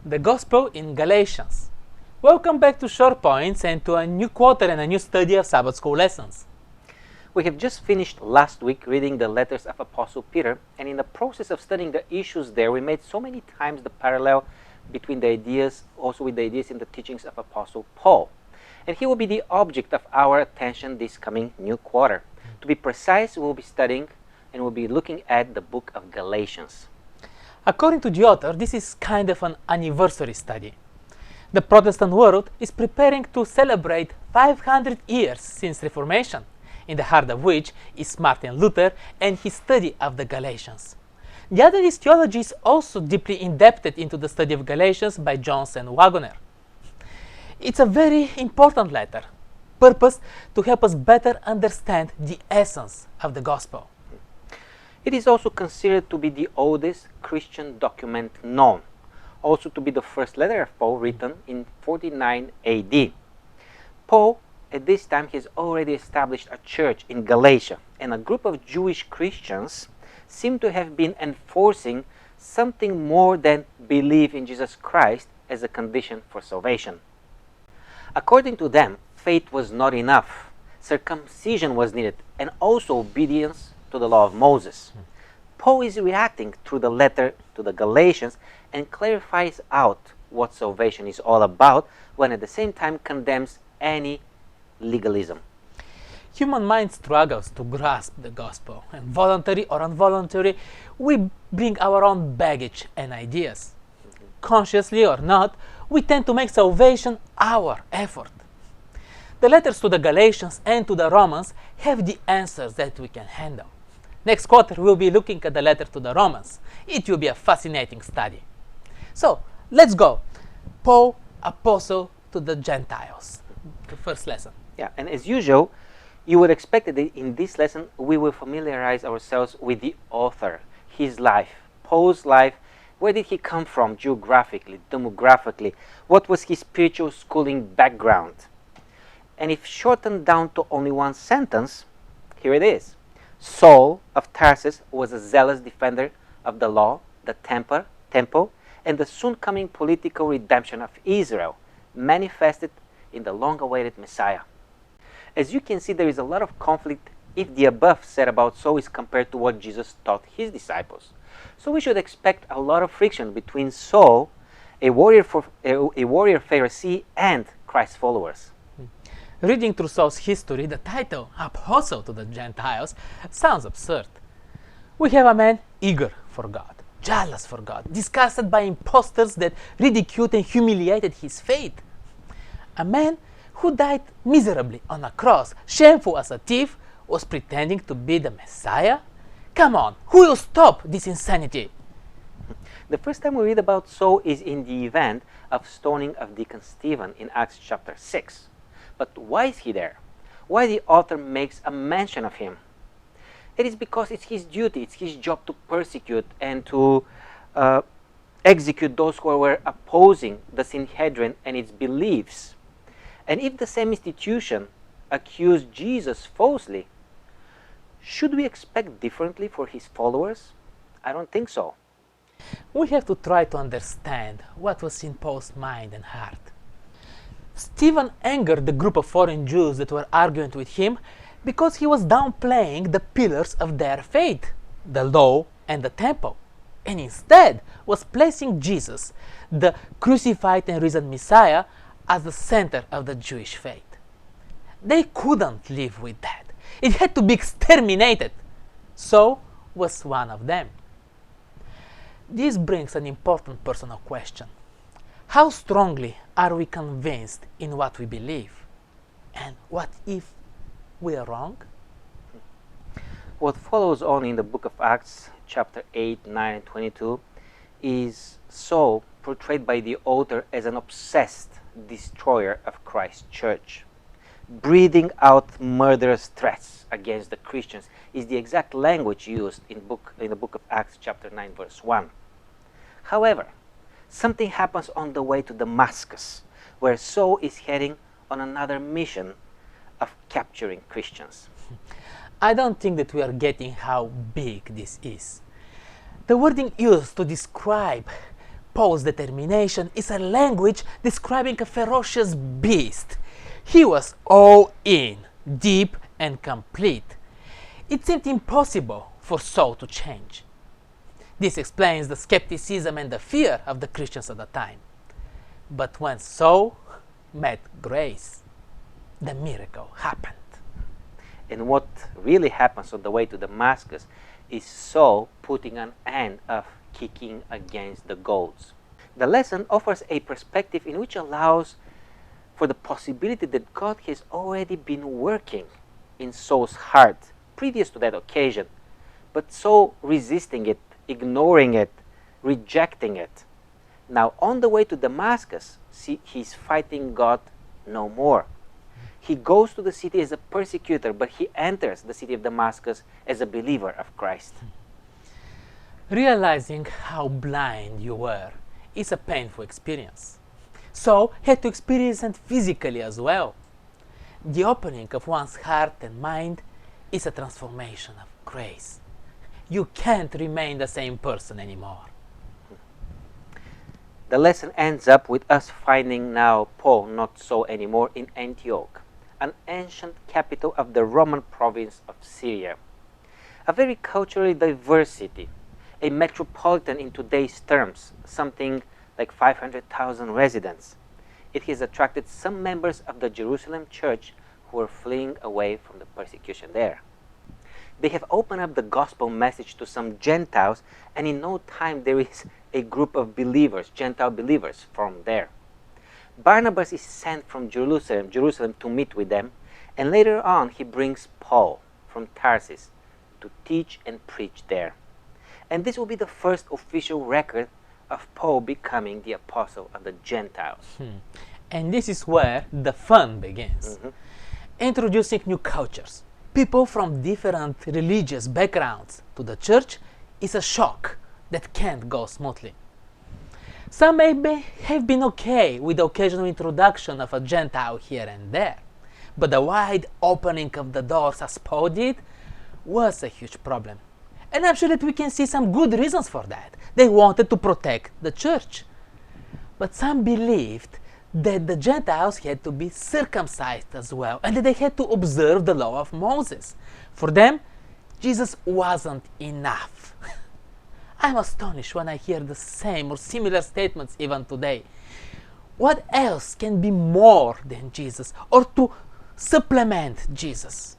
the Gospel in Galatians. Welcome back to Short Points and to a new quarter and a new study of Sabbath School lessons. We have just finished last week reading the letters of Apostle Peter, and in the process of studying the issues there, we made so many times the parallel between the ideas, also with the ideas in the teachings of Apostle Paul. And he will be the object of our attention this coming new quarter. To be precise, we will be studying and we'll be looking at the book of Galatians. According to the author, this is kind of an anniversary study. The Protestant world is preparing to celebrate 500 years since Reformation, in the heart of which is Martin Luther and his study of the Galatians. The other theology is also deeply indebted into the study of Galatians by Jones and Waggoner. It's a very important letter, purposed to help us better understand the essence of the gospel. It is also considered to be the oldest Christian document known, also to be the first letter of Paul written in 49 AD. Paul, at this time, has already established a church in Galatia, and a group of Jewish Christians seem to have been enforcing something more than belief in Jesus Christ as a condition for salvation. According to them, faith was not enough. Circumcision was needed, and also obedience to the law of Moses. Paul is reacting through the letter to the Galatians and clarifies out what salvation is all about, when at the same time condemns any legalism. Human mind struggles to grasp the gospel, and voluntary or involuntary, we bring our own baggage and ideas. Consciously or not, we tend to make salvation our effort. The letters to the Galatians and to the Romans have the answers that we can handle. Next quarter, we'll be looking at the letter to the Romans. It will be a fascinating study. So, let's go. Paul, apostle to the Gentiles. The first lesson. Yeah, and as usual, you would expect that in this lesson we will familiarize ourselves with the author, his life, Paul's life. Where did he come from geographically, demographically? What was his spiritual schooling background? And if shortened down to only one sentence, here it is. Saul of Tarsus was a zealous defender of the law, the temple, and the soon-coming political redemption of Israel, manifested in the long-awaited Messiah. As you can see, there is a lot of conflict if the above said about Saul is compared to what Jesus taught his disciples. So we should expect a lot of friction between Saul, a warrior Pharisee, and Christ's followers. Reading through Saul's history, the title, Apostle to the Gentiles, sounds absurd. We have a man eager for God, jealous for God, disgusted by impostors that ridiculed and humiliated his faith. A man who died miserably on a cross, shameful as a thief, was pretending to be the Messiah? Come on, who will stop this insanity? The first time we read about Saul is in the event of stoning of Deacon Stephen in Acts chapter 6. But why is he there? Why the author makes a mention of him? It is because it's his duty, it's his job to persecute and to execute those who were opposing the Sanhedrin and its beliefs. And if the same institution accused Jesus falsely, should we expect differently for his followers? I don't think so. We have to try to understand what was in Paul's mind and heart. Stephen angered the group of foreign Jews that were arguing with him because he was downplaying the pillars of their faith, the law and the temple, and instead was placing Jesus, the crucified and risen Messiah, as the center of the Jewish faith. They couldn't live with that. It had to be exterminated. Saul was one of them. This brings an important personal question. How strongly are we convinced in what we believe? And what if we are wrong? What follows on in the book of Acts, chapter 8, 9, and 22, is Saul portrayed by the author as an obsessed destroyer of Christ's church. Breathing out murderous threats against the Christians is the exact language used in the book of Acts, chapter 9, verse 1. However, something happens on the way to Damascus, where Saul is heading on another mission of capturing Christians. I don't think that we are getting how big this is. The wording used to describe Paul's determination is a language describing a ferocious beast. He was all in, deep and complete. It seemed impossible for Saul to change. This explains the skepticism and the fear of the Christians at the time. But when Saul met grace, the miracle happened. And what really happens on the way to Damascus is Saul putting an end of kicking against the goads. The lesson offers a perspective in which allows for the possibility that God has already been working in Saul's heart previous to that occasion, but Saul resisting it, ignoring it, rejecting it. Now on the way to Damascus, he's fighting God no more. He goes to the city as a persecutor, but he enters the city of Damascus as a believer of Christ. Realizing how blind you were is a painful experience. Saul had to experience it physically as well. The opening of one's heart and mind is a transformation of grace. You can't remain the same person anymore. The lesson ends up with us finding now Paul, not Saul anymore, in Antioch, an ancient capital of the Roman province of Syria. A very culturally diverse city, a metropolitan in today's terms, something like 500,000 residents. It has attracted some members of the Jerusalem church who were fleeing away from the persecution there. They have opened up the gospel message to some Gentiles, and in no time there is a group of believers, Gentile believers, formed there. Barnabas is sent from Jerusalem to meet with them, and later on he brings Paul from Tarsus to teach and preach there. And this will be the first official record of Paul becoming the apostle of the Gentiles. And this is where the fun begins. Introducing new cultures, people from different religious backgrounds to the church is a shock that can't go smoothly. Some may have been okay with the occasional introduction of a Gentile here and there, but the wide opening of the doors as Paul did was a huge problem. And I'm sure that we can see some good reasons for that. They wanted to protect the church. But some believed that the Gentiles had to be circumcised as well, and that they had to observe the law of Moses. For them, Jesus wasn't enough. I'm astonished when I hear the same or similar statements even today. What else can be more than Jesus, or to supplement Jesus?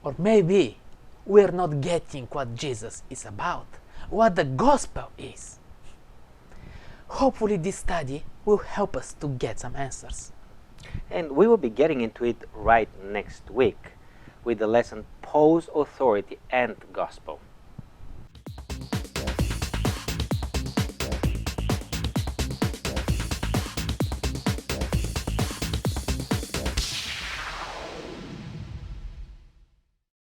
Or maybe we're not getting what Jesus is about, what the gospel is. Hopefully this study will help us to get some answers. And we will be getting into it right next week with the lesson Paul's Authority and Gospel.